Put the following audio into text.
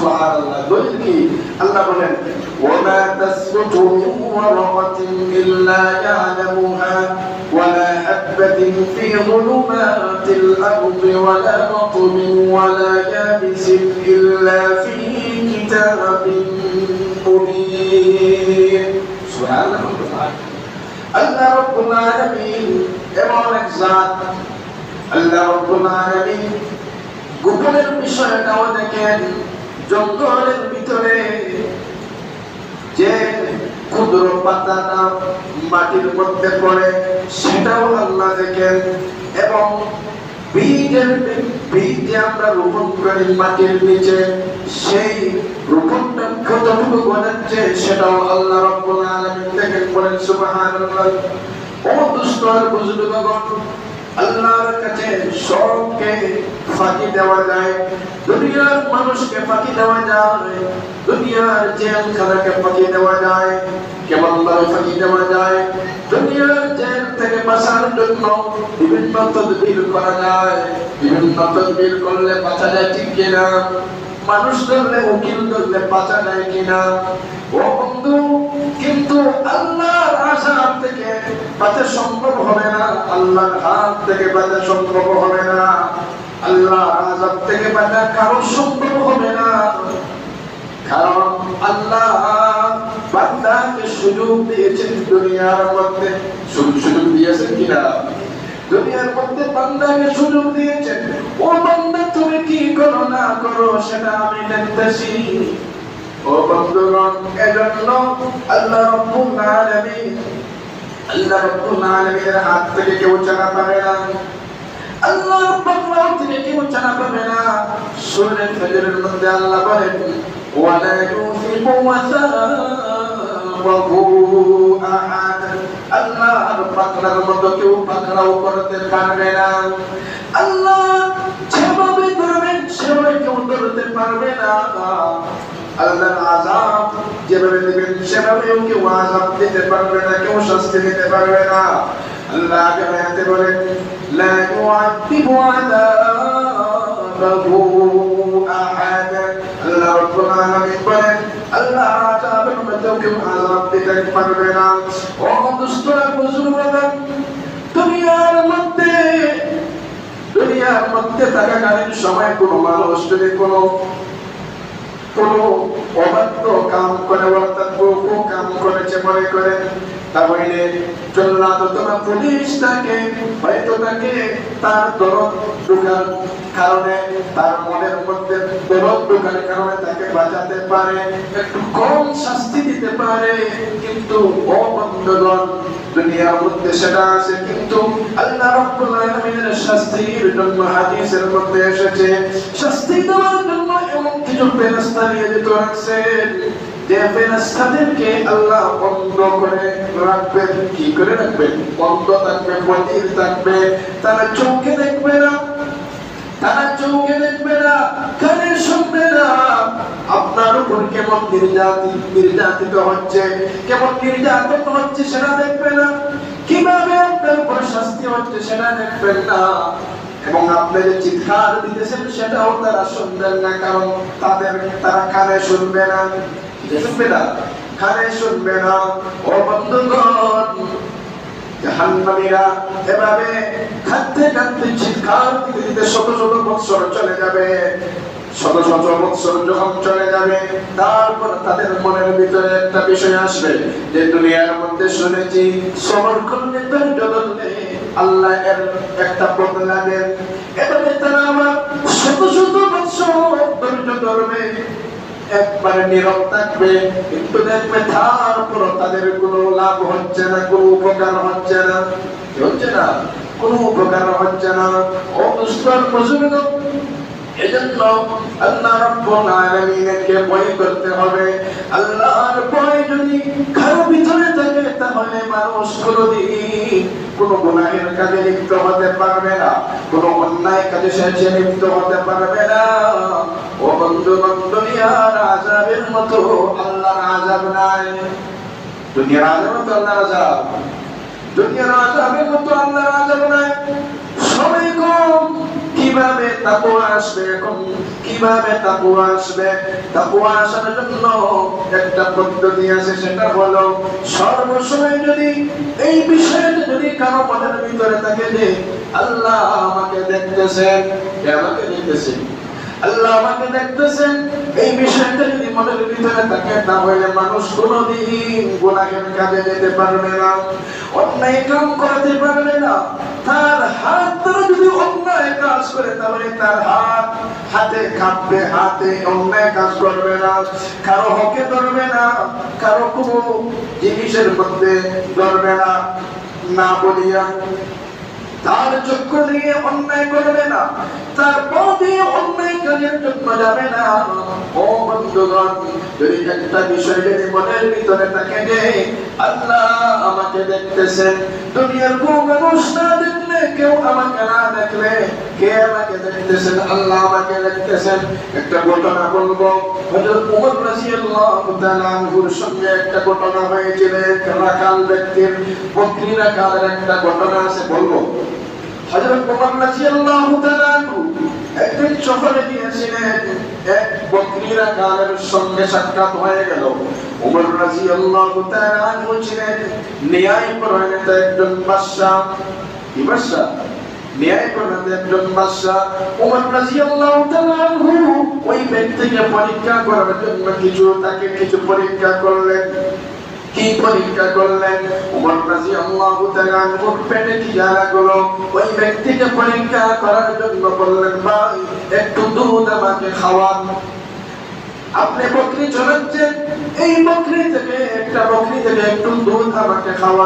সুবহানাল্লাহ। দলিল কি? আল্লাহ বলেন ওয়ামা তাসকুতু মিন ওয়ারাকাতিন ইল্লা ইয়ালামুহা ওয়ালা হাববাতিন ফি যুলুমাতিল আরদি ওয়ালা রাতবিন ওয়ালা ইয়াবিসিন ইল্লা ফি কিতাবিন মুবিন। সুবহানাল্লাহ। আল্লাহ রাব্বুল আলামিন এমন এক জাত, আল্লাহ রাব্বুল আলামিন গোপনের বিষয়টাও দেখেন। জঙ্গলের ভিতরে যে ক্ষুদ্র পাতাটা মাটির মধ্যে পড়ে সেটাও আল্লাহ দেখেন, এবং বীজ যে আমরা রোপণ করি মাটির নিচে, সেই রোপণটা কতটুকু গড়াচ্ছে সেটাও আল্লাহ রাব্বুল আলামিন দেখেন। বলেন সুবহানাল্লাহ। ও দুষ্ট আর বুজুর্গগণ, আল্লাহর কাছে সবকে ফাঁকি দেওয়া যায়, দুনিয়ার মানুষকে ফাঁকি দেওয়া যায়, দুনিয়ার জেলখানাকে ফাঁকি দেওয়া যায়। কেমন ভাবে ফাঁকি দেওয়া যায়? দুনিয়ার জেল থেকে বাঁচার জন্য বিভিন্ন তদবির করা যায়। বিভিন্ন তদবির করলে বাঁচা যায় ঠিক কিনা? মানুষ ধরলে, উকিল ধরলে বাঁচা যায় কিনা? ও বন্ধু, কিন্তু আল্লাহর আযাব থেকে বাঁচা সম্ভব হবে না, আল্লাহর হাত থেকে বাঁচা সম্ভব হবে না, আল্লাহর আযাব থেকে বাঁচা কারো সম্ভব হবে না। কারণ আল্লাহ বান্দাকে সুযোগ দিয়েছেন দুনিয়ার মধ্যে। সুযোগ দিয়েছেন কিনা? দুনিয়ার মধ্যে বান্দাকে সুযোগ দিয়েছেন। ও বান্দা, তুমি কি করো না করো সেটা আমি দেখতেছি। ও বন্ধুগণ, এজন্য আল্লাহ রাব্বুল আলামিনের হাত থেকে কেউ ছাড়া পাবে না, আল্লাহর পক্ষ থেকে কেউ ছাড়া পাবে না। সূরা ফাজরের মধ্যে আল্লাহ বলেন ওয়ালা ইউসিবু ওয়াসাবাহু আহাদ। আল্লাহর পাকড়ার মতো কেউ পাকড়াও করতে পারবে না। আল্লাহ যেভাবে ধরবেন সেভাবে কেউ ধরতে পারবে না। আল্লাহর আযাব যেভাবে দিবেন সেভাবে কেউ আযাব দিতে পারবে না, কেউ শাস্তি দিতে পারবে না। আল্লাহ আয়াতে বলেন লা ইউআযিবু আযাবাহু আহাদ। আল্লাহ রাব্বুল আলামিন বলেন আল্লাহ আযাবের মধ্যে কেউ আযাব দিতে পারবে না। ও দুষ্টরা বুজুর্গরা, দুনিয়ার মধ্যে থাকাকালীন সময় কোনো মানুষ যদি কোনো অবাধ্য কাম করে, অর্থাৎ কাম করেছে মনে করে, তাহলে জল্লাদ অথবা পুলিশ তাকে হয়তো তার দরদ ঢোকার কারণে, তার মনের মধ্যে দরদ ঢোকার কারণে তাকে বাঁচাতে পারে, একটু কম শাস্তি দিতে পারে। কিন্তু ও বন্ধুগণ, দুনিয়ার মধ্যে সেটা আছে, কিন্তু আল্লাহ রাব্বুল আলামিনের শাস্তির জন্য হাদিসের মধ্যে এসেছে শাস্তি দেওয়ার জন্য এমন কিছু ফেরেশতা নিয়োজিত আছেন যে ফেরেশতাদেরকে আল্লাহ বন্ধ করে রাখবেন। কি করে রাখবেন? বন্ধ থাকবে, বধির থাকবে। তারা চোখে দেখবে না, কানে শুনবে না। আপনার উপর কেমন নির্যাতিত হচ্ছে, কেমন নির্যাতন হচ্ছে সেটা দেখবে না, কিভাবে আপনার উপর শাস্তি হচ্ছে সেটা দেখবেন না, এবং আপনি যে চিৎকার দিতেছেন সেটাও তারা শুনবেন না। কারণ তারা কানে শুনবে না, কানে শুনবে না। ও বন্ধুগণ, জাহান্নামীরা এভাবে কাঁদতে চিৎকার দিতে শত শত বৎসর চলে যাবে। শত শত বৎসর যখন চলে যাবে, তারপর তাদের মনের ভিতরে একটা বিষয় আসবে যে দুনিয়ার মধ্যে শুনেছি সবর করলে ধৈর্য ধরলে আল্লাহ এর একটা বদলা দেন। এভাবে তারা আবার শত শত বৎসর ধৈর্য ধরবে, একবারে নীরব থাকবে, কিন্তু দেখবে তারপর তাদের কোনো লাভ হচ্ছে না, কোনো উপকার হচ্ছে না, কোনো উপকার হচ্ছে না। ও দুষ্টর বুজুর্গ, এজন্য আল্লাহ রাব্বুল আলামিনকে ভয় করতে হবে। আল্লাহর ভয় যদি কারো ভিতরে থাকে তাহলে মানুষ কোনোদিন কোনো গুনাহের কাজে লিপ্ত হতে পারবে না, কোনো অন্যায় কাজে সে লিপ্ত হতে পারবে না। ও বন্ধুগণ, দুনিয়ার আযাবের মতো আল্লাহর আযাব নাই। দুনিয়ার আযাবের মতো আল্লাহর আযাব, দুনিয়ার আযাবের মতো আল্লাহর আযাব নাই। সবাই কম কি কিভাবে তাকওয়া আসবে? এখন কিভাবে তাকওয়া আসবে? তাকওয়া আসার জন্য একটা পদ্ধতি আছে, সেটা হলো সর্বসময় যদি এই বিষয়টা যদি কারো মনের ভিতরে থাকে যে আল্লাহ আমাকে দেখতেছেন, কে আমাকে দেখতেছেন? আল্লাহ আমাকে দেখতেছেন, এই বিষয়টা যদি মনের ভিতরে থাকে, তাহলে মানুষ কোনোদিন গুনাহের কাজে যেতে পারবে না, অন্যায় কাজ করতে পারবে না। তার হাত ধরে যদি অন্যায় কাজ করে, তাহলে তার হাতে কাঁপবে, হাতে অন্যায় কাজ করবে না, কারো হকে ধরবে না, কারো কোনো জিনিসের মধ্যে ধরবে না, না বলিয়া তার চক্ষু দিয়ে অন্যায় করবে না, তার পা দিয়ে অন্যায় কাজের জন্য যাবে না। ও বন্ধুগণ, যদি একটা বিষয় যদি মনের ভিতরে থাকে যে আল্লাহ আমাকে দেখতেছেন, দুনিয়ার কোন মানুষ না দেখলে, কেউ আমাকে না দেখলে, কে আমাকে দেখতেছেন? আল্লাহ আমাকে দেখতেছেন। একটা ঘটনা বলবো। হযরত ওমর রাদিয়াল্লাহু তাআলা আনহুর সঙ্গে একটা ঘটনা হয়েছিল। রাখাল ব্যক্তির বকরি রাখালের একটা ঘটনা আছে, বলবো। হযরত ওমর রাদিয়াল্লাহু তাআলা আনহু একদিন সফরে গিয়েছিলেন, এক বকরি রাখালের সঙ্গে সাক্ষাৎ হয়ে গেল। ওমর রাদিয়াল্লাহু তাআলা আনহু ছিলেন ন্যায়পরায়ণ একজন বাদশা। কি বাদশা? ন্যায়পরায়ণ একজন বাদশা। ওমর রাদিয়াল্লাহু তাআলা আনহু ওই ব্যক্তিকে পরীক্ষা করার জন্য তাকে কিছু পরীক্ষা করলেন। কি পরীক্ষা করলেন? ওমর রাদিয়াল্লাহু তাআলা আনহুর পেটে কি লাগলো, ওই ব্যক্তিকে পরীক্ষা করার জন্য বললেন, ভাই একটু দুধ আমাকে খাওয়ান। আপনি বকরি চড়াচ্ছেন, এই বকরি থেকে একটু দুধ আমাকে খাওয়ান।